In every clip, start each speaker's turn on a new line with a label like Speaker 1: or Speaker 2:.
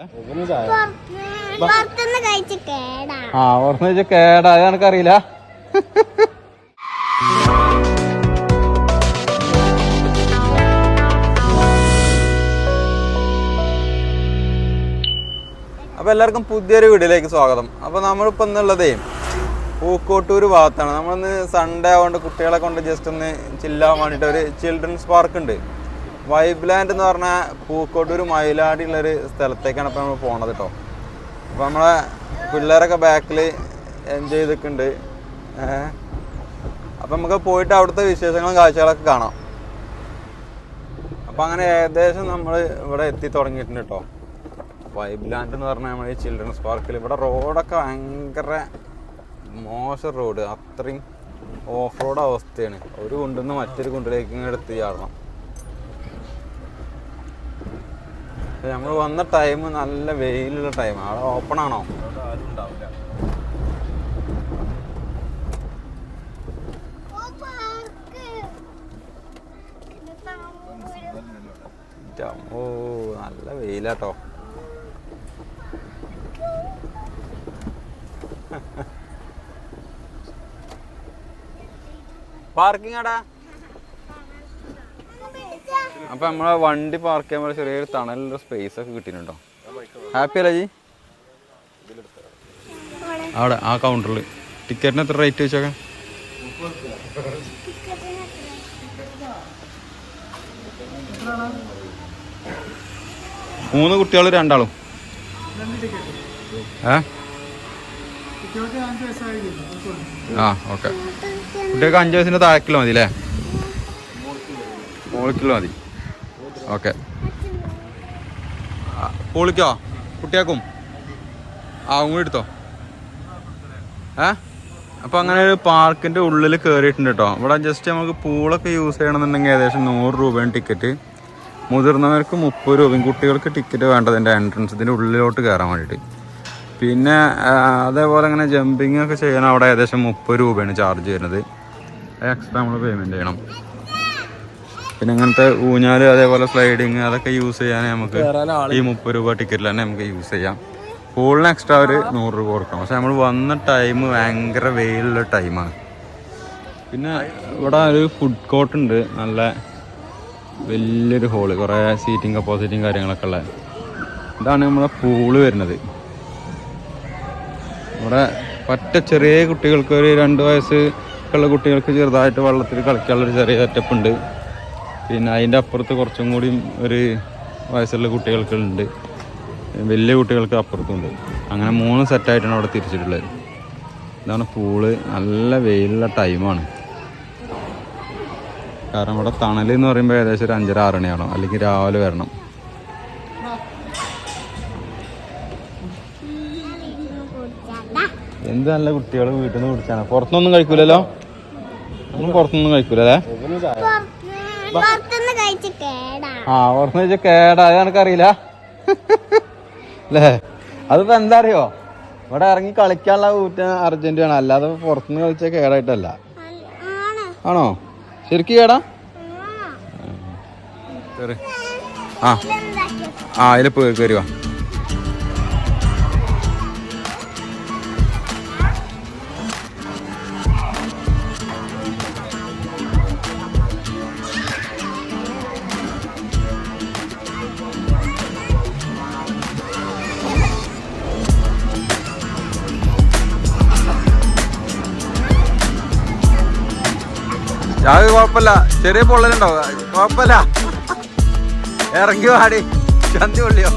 Speaker 1: ആ ഓർമ്മ വെച്ച കേടാ അത് എനിക്കറിയില്ല. അപ്പോൾ എല്ലാവർക്കും പുതിയൊരു വീഡിയോയിലേക്ക് സ്വാഗതം. അപ്പോൾ നമ്മളിപ്പോൾ ഇന്നുള്ളതേ പൂക്കോട്ടൂർ ഭാഗത്താണ്. നമ്മളിന്ന് സൺഡേ ആയതുകൊണ്ട് കുട്ടികളെ കൊണ്ട് ജസ്റ്റ് ഒന്ന് ചില്ലാൻ വേണ്ടിയിട്ട് ഒരു ചിൽഡ്രൻസ് പാർക്ക് ഉണ്ട്. വൈബ് ലാൻഡ് എന്ന് പറഞ്ഞാൽ പൂക്കോട്ടൂർ മയിലാടിയുള്ളൊരു സ്ഥലത്തേക്കാണ് ഇപ്പോൾ നമ്മൾ പോണത് കേട്ടോ. അപ്പോൾ നമ്മളെ പിള്ളേരൊക്കെ ബാക്കിൽ എൻജോയ് ചെയ്തിട്ടുണ്ട്. അപ്പോൾ നമുക്ക് പോയിട്ട് അവിടുത്തെ വിശേഷങ്ങളും കാഴ്ചകളൊക്കെ കാണാം. അപ്പോൾ അങ്ങനെ ഏകദേശം നമ്മൾ ഇവിടെ എത്തി തുടങ്ങിയിട്ടുണ്ട് കേട്ടോ. വൈബ് ലാൻഡ് എന്ന് പറഞ്ഞാൽ നമ്മൾ ഈ ചിൽഡ്രൻസ് പാർക്കിൽ ഇവിടെ റോഡൊക്കെ ഭയങ്കര മോശം റോഡ്, അത്രയും ഓഫ് റോഡ് അവസ്ഥയാണ്. ഒരു കുണ്ടിൽ നിന്ന് മറ്റൊരു കുണ്ടിലേക്ക് എടുത്ത് ചാടണം. നമ്മൾ വന്ന ടൈം നല്ല വെയിലുള്ള ടൈം. അവിടെ ഓപ്പൺ ആണോ? ഓ നല്ല വെയിലാട്ടോ. പാർക്കിംഗ് ആടാ. അപ്പൊ നമ്മളെ വണ്ടി പാർക്ക് ചെയ്യുമ്പോൾ ചെറിയൊരു തണലുള്ള സ്പേസ് ഒക്കെ കിട്ടിയിട്ടുണ്ടോ? ഹാപ്പി അല്ലേ ജി? അവിടെ ആ കൗണ്ടറിൽ ടിക്കറ്റിന് എത്ര റേറ്റ് വെച്ചൊക്കെ? മൂന്ന് കുട്ടികൾ രണ്ടാളും. ആ ഓക്കെ. കുട്ടികൾക്ക് 5 വയസ്സിൻ്റെ താഴേക്കിലോ മതി അല്ലേ? മോളിക്കിലോ മതി. ഓക്കെ. പോളിക്കോ കുട്ടിയാക്കും കൂടി എടുത്തോ. അപ്പോൾ അങ്ങനെ ഒരു പാർക്കിൻ്റെ ഉള്ളിൽ കയറിയിട്ടുണ്ട് കേട്ടോ. ഇവിടെ ജസ്റ്റ് നമുക്ക് പൂളൊക്കെ യൂസ് ചെയ്യണമെന്നുണ്ടെങ്കിൽ ഏകദേശം 100 രൂപയാണ് ടിക്കറ്റ്. മുതിർന്നവർക്ക് 30 രൂപയും. കുട്ടികൾക്ക് ടിക്കറ്റ് വേണ്ടതിൻ്റെ എൻട്രൻസ് ഇതിൻ്റെ ഉള്ളിലോട്ട് കയറാൻ വേണ്ടിയിട്ട്. പിന്നെ അതേപോലെ അങ്ങനെ ജമ്പിങ് ഒക്കെ ചെയ്യാൻ അവിടെ ഏകദേശം 30 രൂപയാണ് ചാർജ് വരുന്നത്. എക്സ്ട്രാ നമ്മൾ പേയ്മെൻറ്റ് ചെയ്യണം. പിന്നെ അങ്ങനത്തെ ഊഞ്ഞാൽ അതേപോലെ സ്ലൈഡിങ് അതൊക്കെ യൂസ് ചെയ്യാൻ നമുക്ക് ഈ 30 രൂപ ടിക്കറ്റിൽ തന്നെ നമുക്ക് യൂസ് ചെയ്യാം. പൂളിന് എക്സ്ട്രാ ഒരു 100 രൂപ കൊടുക്കണം. പക്ഷെ നമ്മൾ വന്ന ടൈം ഭയങ്കര വെയിലുള്ള ടൈമാണ്. പിന്നെ ഇവിടെ ഒരു ഫുഡ് കോർട്ട് ഉണ്ട്, നല്ല വലിയൊരു ഹോള്, കുറേ സീറ്റിംഗ് കപ്പാസിറ്റിയും കാര്യങ്ങളൊക്കെ ഉള്ളത്. ഇതാണ് നമ്മുടെ പൂള് വരുന്നത്. ഇവിടെ പറ്റ ചെറിയ കുട്ടികൾക്ക് ഒരു 2 വയസ്സുള്ള കുട്ടികൾക്ക് ചെറുതായിട്ട് വെള്ളത്തിൽ കളിക്കാനുള്ളൊരു ചെറിയ സെറ്റപ്പ് ഉണ്ട്. പിന്നെ അതിൻ്റെ അപ്പുറത്ത് കുറച്ചും കൂടി ഒരു വയസ്സുള്ള കുട്ടികൾക്കുണ്ട്, വലിയ കുട്ടികൾക്ക് അപ്പുറത്തുണ്ട്. അങ്ങനെ 3 സെറ്റായിട്ടാണ് അവിടെ തിരിച്ചിട്ടുള്ളത്. ഇതാണ് പൂള്. നല്ല വെയിലുള്ള ടൈമാണ്. കാരണം ഇവിടെ തണൽ എന്ന് പറയുമ്പോൾ ഏകദേശം ഒരു 5:30-6 മണിയാണോ, അല്ലെങ്കിൽ രാവിലെ വരണം. എന്ത് നല്ല കുട്ടികൾ വീട്ടിൽ നിന്ന് കുടിച്ചാണ്. പുറത്തുനിന്നൊന്നും കഴിക്കൂലല്ലോ? ഒന്നും പുറത്തുനിന്നും കഴിക്കൂലേ? പുറത്തുനിന്ന് വെച്ചാൽ കേടാ, അത് എനിക്കറിയില്ല അല്ലേ? അതിപ്പോ എന്താ അറിയോ, ഇവിടെ ഇറങ്ങി കളിക്കാനുള്ള ഊറ്റ അർജന്റാണ്, അല്ലാതെ പുറത്തുനിന്ന് കളിച്ച കേടായിട്ടല്ല. ആണോ? ശരിക്കും കേടാ? അതിൽ കയറി വാ. അത് കുഴപ്പമില്ല, ചെറിയ പൊള്ളലുണ്ടോ? കുഴപ്പമില്ല, ഇറങ്ങി വാടി. ചന്തി പൊള്ളിയോ?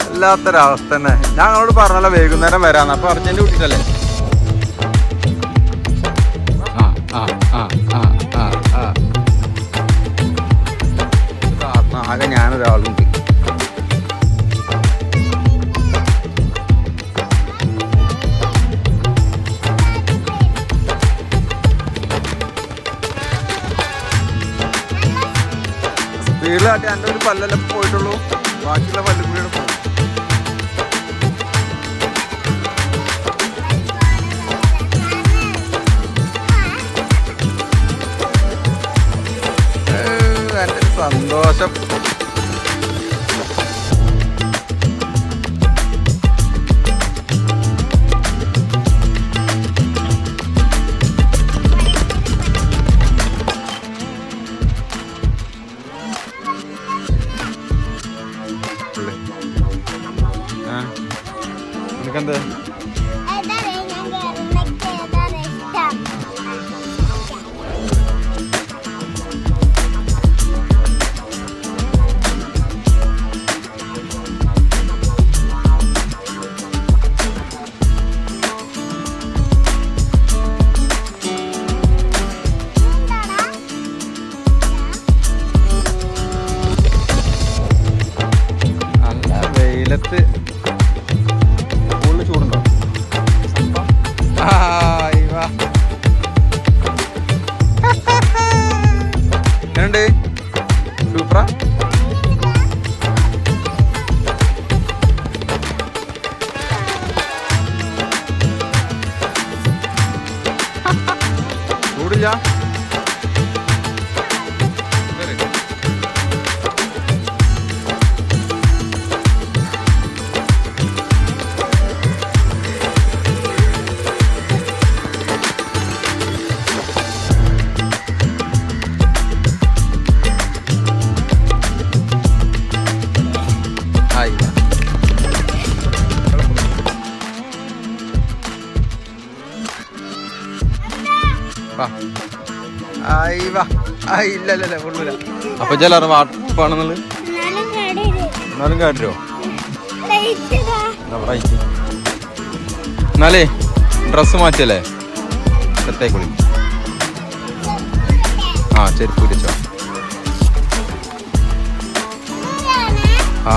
Speaker 1: വല്ലാത്തൊരവസ്ഥ തന്നെ. ഞാൻ അങ്ങോട്ട് പറഞ്ഞല്ലോ വൈകുന്നേരം വരാന്ന്. അപ്പൊ അർജന്റ് കൂട്ടിട്ടല്ലേ? ആകെ ഞാനൊരാളുണ്ട്. വീട്ടിലാട്ടി എൻ്റെ ഒരു പല്ലല്ലേ പോയിട്ടുള്ളൂ, ബാക്കിയുള്ള പല്ലും കൂടിയാണ് പോകും. എൻ്റെ ഒരു സന്തോഷം. നിനക്കെന്ത്? വെയിലത്ത് കൂടുതൽ ചൂടുണ്ടോ? എങ്ങനുണ്ട്? സൂപ്പറാ. ചൂടില്ല. ഇല്ല കൊള്ളൂല. അപ്പൊ ചില വാട്ടപ്പാണെന്നുള്ളത് എന്നാലും കാട്ടോ. എന്നാലേ ഡ്രസ്സ് മാറ്റിയല്ലേ സെറ്റായിക്കോളി. ആ ചെരുപ്പ് വിരിച്ചോ. ആ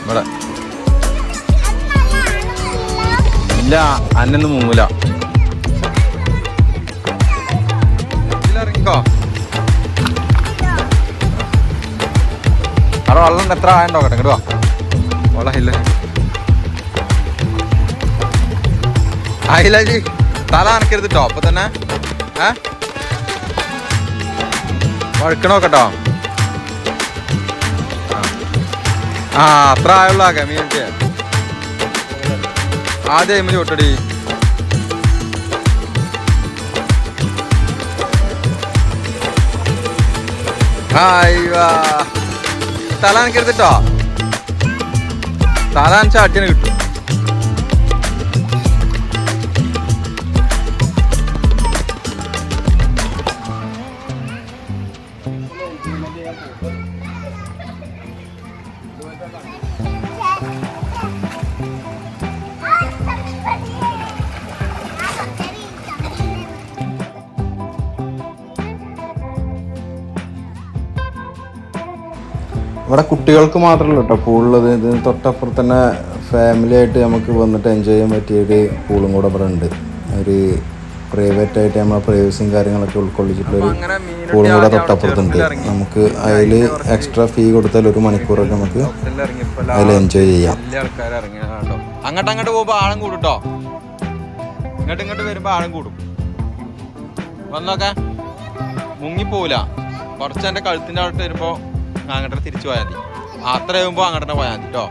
Speaker 1: ഇവിടെ ഇല്ല, അന്നൊന്നും മുങ്ങൂല. ഇറങ്ങിക്കോ. അവിടെ വെള്ളം എത്ര ആയണ്ടോ കേട്ടോ. കേട്ടോ വെള്ളം ഇല്ല. ആയില്ല ജി, തല നനക്കരുത് കേട്ടോ. അപ്പൊ തന്നെ വഴുക്കണോ കേട്ടോ. ആ അത്ര ആയുള്ള കമ്മ്യൂണിറ്റി ആദ്യം എമ്മ ചോട്ടടി. തല നനക്കരുതിട്ടോ. തല നനച്ചാൽ അടിന് കിട്ടും. ഇവിടെ കുട്ടികൾക്ക് മാത്രമല്ല കേട്ടോ പൂളുള്ളത്. ഇതിന് തൊട്ടപ്പുറത്ത് തന്നെ ഫാമിലി ആയിട്ട് നമുക്ക് വന്നിട്ട് എൻജോയ് ചെയ്യാൻ പറ്റിയൊരു പൂളും കൂടെ ഇവിടെ ഉണ്ട്. ഒരു പ്രൈവറ്റ് ആയിട്ട് നമ്മളെ പ്രൈവസിയും കാര്യങ്ങളൊക്കെ ഉൾക്കൊള്ളിച്ചിട്ടുള്ളൊരു പൂളും കൂടെ തൊട്ടപ്പുറത്തുണ്ട്. നമുക്ക് അതിൽ എക്സ്ട്രാ ഫീ കൊടുത്താൽ 1 മണിക്കൂറൊക്കെ നമുക്ക് അതിൽ എൻജോയ് ചെയ്യാം. അങ്ങോട്ട് പോകുമ്പോൾ ആഴം കൂടും കേട്ടോ. ഇങ്ങോട്ട് വരുമ്പോൾ ആഴം കൂടും. വന്നോക്കെ മുങ്ങിപ്പോവില്ല. കുറച്ച് എൻ്റെ കഴുത്തിൻ്റെ അടുത്ത് വരുമ്പോൾ അങ്ങോട്ട് തിരിച്ചു പോയാൽ മതി. അത്ര ആകുമ്പോൾ അങ്ങോട്ട് പോയാൽ മതി കേട്ടോ.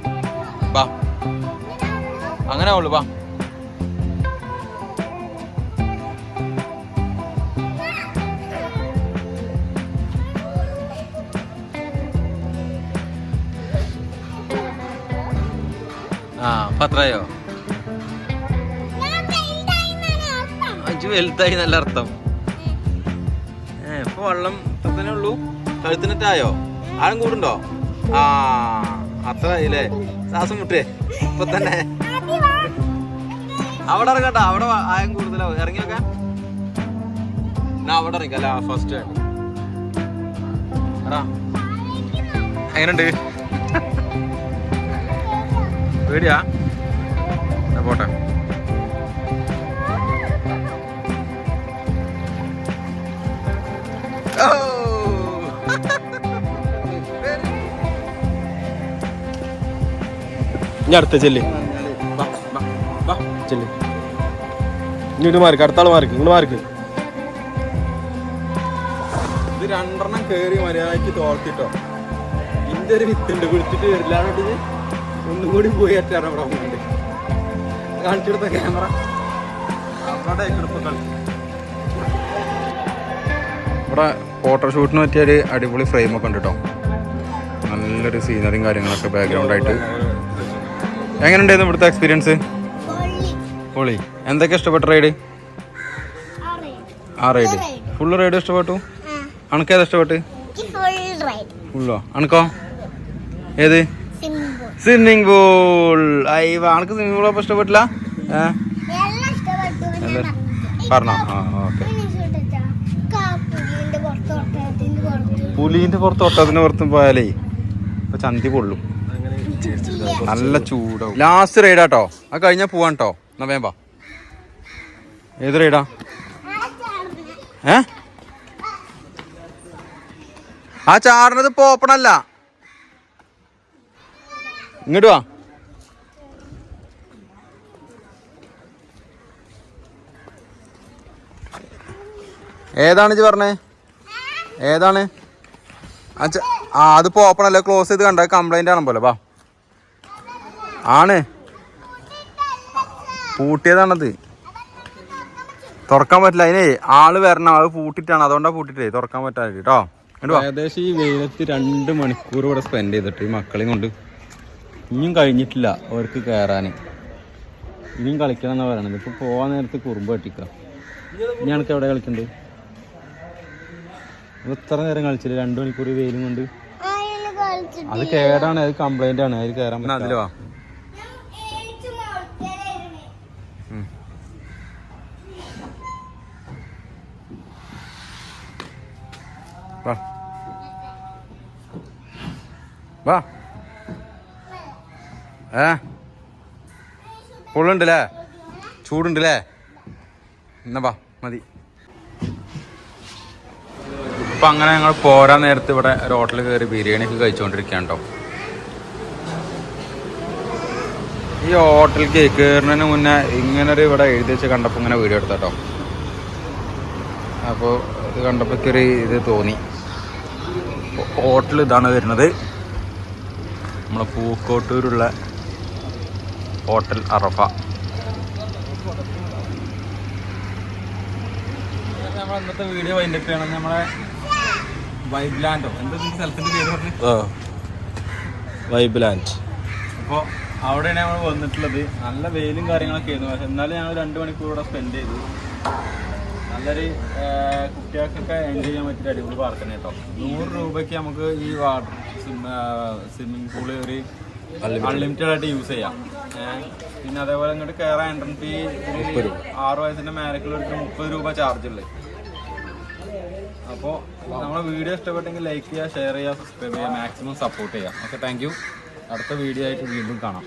Speaker 1: ബാ അങ്ങനെ ഉള്ളു. ബാ അപ്പൊ അത്രയോ? അഞ്ചു വലുതായി നല്ല അർത്ഥം. ഇപ്പൊ വെള്ളം ഇത്ര തന്നെ ഉള്ളൂ. കഴുത്തിനെറ്റായോ? ആഴം കൂടുണ്ടോ? ആ അത്ര ആയില്ലേ? ശ്വാസം മുട്ടേ ഇപ്പൊ തന്നെ. അവിടെ ഇറങ്ങട്ടോ. അവിടെ ആയം കൂടുതലാവും. ഇറങ്ങിയൊക്കെ അവിടെ ഇറങ്ങിക്കല്ല. ഫസ്റ്റ് എടാ എങ്ങനെയുണ്ട്? പേടിയാ? പോട്ടെ.
Speaker 2: ഞാൻ അടുത്ത ചെല്ല് ചെല്ല്. ഇങ്ങോട്ട് മാർക്ക്. അടുത്താൾ മാർക്ക്. ഇങ്ങോട്ട് മാർക്ക്.
Speaker 1: ഇത് 2 കേറി മര്യാദക്ക് തോർത്തിട്ടോ. ഇതിന്റെ ഒരു വിത്തുണ്ട് കുടിച്ചിട്ട് വരില്ലാണ്ട് ഒന്നും കൂടി പോയി അറ്റാണ് ഇവിടെ കാണിച്ചെടുത്ത ക്യാമറ. ഇവിടെ ഫോട്ടോഷൂട്ടിന് പറ്റിയൊരു അടിപൊളി ഫ്രെയിമൊക്കെ ഉണ്ട് കേട്ടോ. നല്ലൊരു സീനറിയും കാര്യങ്ങളൊക്കെ ബാക്ക്ഗ്രൗണ്ട് ആയിട്ട്. എങ്ങനെയുണ്ടായിരുന്നു ഇവിടുത്തെ എക്സ്പീരിയൻസ്? പൊളി. എന്തൊക്കെ ഇഷ്ടപ്പെട്ട റൈഡ്? ആ റൈഡ് ഫുള്ള് റൈഡ് ഇഷ്ടപ്പെട്ടു. അനക്കേതാ ഇഷ്ടപ്പെട്ട്? ഫുള്ളോ? അനക്കോ ഏത്? Swimming pool. അയ്യ, അനക്ക് സ്വിമ്മിങ് പൂൾ അപ്പൊ ഇഷ്ടപ്പെട്ടില്ല? പറഞ്ഞോ? ആ ഓക്കെ. പുലീന്റെ പുറത്ത് ഒട്ടത്തിന്റെ പുറത്തും പോയാലേ ഇപ്പൊ ചന്തി പൊള്ളും, നല്ല ചൂടാവും. ലാസ്റ്റ് റൈഡാട്ടോ, അത് കഴിഞ്ഞാൽ പോവാൻ കേട്ടോ. എന്നാ വേമ്പാ. ഏത് റൈഡാ? ആ ചാടുന്നത് ഇപ്പൊ ഓപ്പൺ അല്ല, ഇങ്ങോട്ട് വാ. ഏതാണ് ഇജ്ജ് പറഞ്ഞേ? ഏതാണ്? അതിപ്പോ ഓപ്പൺ അല്ല, ക്ലോസ് ചെയ്ത് കണ്ട കംപ്ലൈന്റ് ആണ് പോലെ. വാ. ആണ് പൂട്ടിയതാണത്, തുറക്കാൻ പറ്റില്ല. അതിനെ ആള് വരണം, ആള് പൂട്ടിട്ടാണ്, അതുകൊണ്ടാ പൂട്ടിട്ടേ തുറക്കാൻ പറ്റാതെ കേട്ടോ. ഏകദേശം ഈ വെയിലത്ത് 2 മണിക്കൂർ ഇവിടെ സ്പെൻഡ് ചെയ്തിട്ട് ഈ മക്കളെയും കൊണ്ട് ഇനിയും കഴിഞ്ഞിട്ടില്ല അവർക്ക് കയറാൻ. ഇനിയും കളിക്കണം എന്നാ പറയണത്. ഇപ്പൊ പോവാൻ നേരത്ത് കുറുമ്പ് കെട്ടിക്കാം. ഇനി എനിക്ക് എവിടെ കളിക്കണ്ട്? ഇത്ര നേരം കളിച്ചില്ല, 2 മണിക്കൂർ വെയിലും കൊണ്ട്. അത് കേടാണ്, അത് കംപ്ലൈന്റ് ആണ്, അതിൽ കയറാൻ പറ്റില്ല. അതില് വാ. വാ. പൊള്ളുണ്ടല്ലേ, ചൂടുണ്ടല്ലേ? എന്നാ വാ, മതി. ഇപ്പം അങ്ങനെ ഞങ്ങൾ പോരാൻ നേരത്ത് ഇവിടെ ഒരു ഹോട്ടലിൽ കയറി ബിരിയാണിയൊക്കെ കഴിച്ചുകൊണ്ടിരിക്കുകയാണ് കേട്ടോ. ഈ ഹോട്ടലിലേക്ക് കയറുന്നതിന് മുന്നേ ഇങ്ങനൊരു ഇവിടെ എഴുതി വെച്ച് കണ്ടപ്പോൾ ഇങ്ങനെ വീഡിയോ എടുത്താട്ടോ. അപ്പോൾ ഇത് കണ്ടപ്പോഴൊരു ഇത് തോന്നി. ഹോട്ടൽ ഇതാണ് വരുന്നത്, നമ്മളെ പൂക്കോട്ടൂരുള്ള ഹോട്ടൽ അറഫ. നമ്മൾ ഇന്നത്തെ വീഡിയോ വൈൻഡപ്പ് ചെയ്യണം. നമ്മളെ വൈബ് ലാൻഡോ എന്താ സ്ഥലത്തിൻ്റെ പേര് പറഞ്ഞു? Vibe land. അപ്പോൾ അവിടെയാണ് നമ്മൾ വന്നിട്ടുള്ളത്. നല്ല വെയിലും കാര്യങ്ങളൊക്കെ ആയിരുന്നു, പക്ഷെ എന്നാലും ഞങ്ങൾ 2 മണിക്കൂർ ഇവിടെ സ്പെൻഡ് ചെയ്തു. നല്ലൊരു കുട്ടികൾക്കൊക്കെ എൻജോയ് ചെയ്യാൻ പറ്റിയ അടിപൊളി പാർക്ക് തന്നെ കേട്ടോ. 100 രൂപയ്ക്ക് നമുക്ക് ഈ വാട്ടർ സ്വിമ്മിങ് പൂള് ഒരു അൺലിമിറ്റഡ് ആയിട്ട് യൂസ് ചെയ്യാം. പിന്നെ അതേപോലെ ഇങ്ങോട്ട് കയറാൻ എൻട്രൻസ് ഫീ 6 വയസ്സിൻ്റെ മേലേക്കുള്ളവർക്ക് 30 രൂപ ചാർജ് ഉള്ളത്. അപ്പോൾ നമ്മളെ വീഡിയോ ഇഷ്ടപ്പെട്ടെങ്കിൽ ലൈക്ക് ചെയ്യുക, ഷെയർ ചെയ്യുക, സബ്സ്ക്രൈബ് ചെയ്യുക, മാക്സിമം സപ്പോർട്ട് ചെയ്യുക. Okay, thank you. അടുത്ത വീഡിയോ ആയിട്ട് വീണ്ടും കാണാം.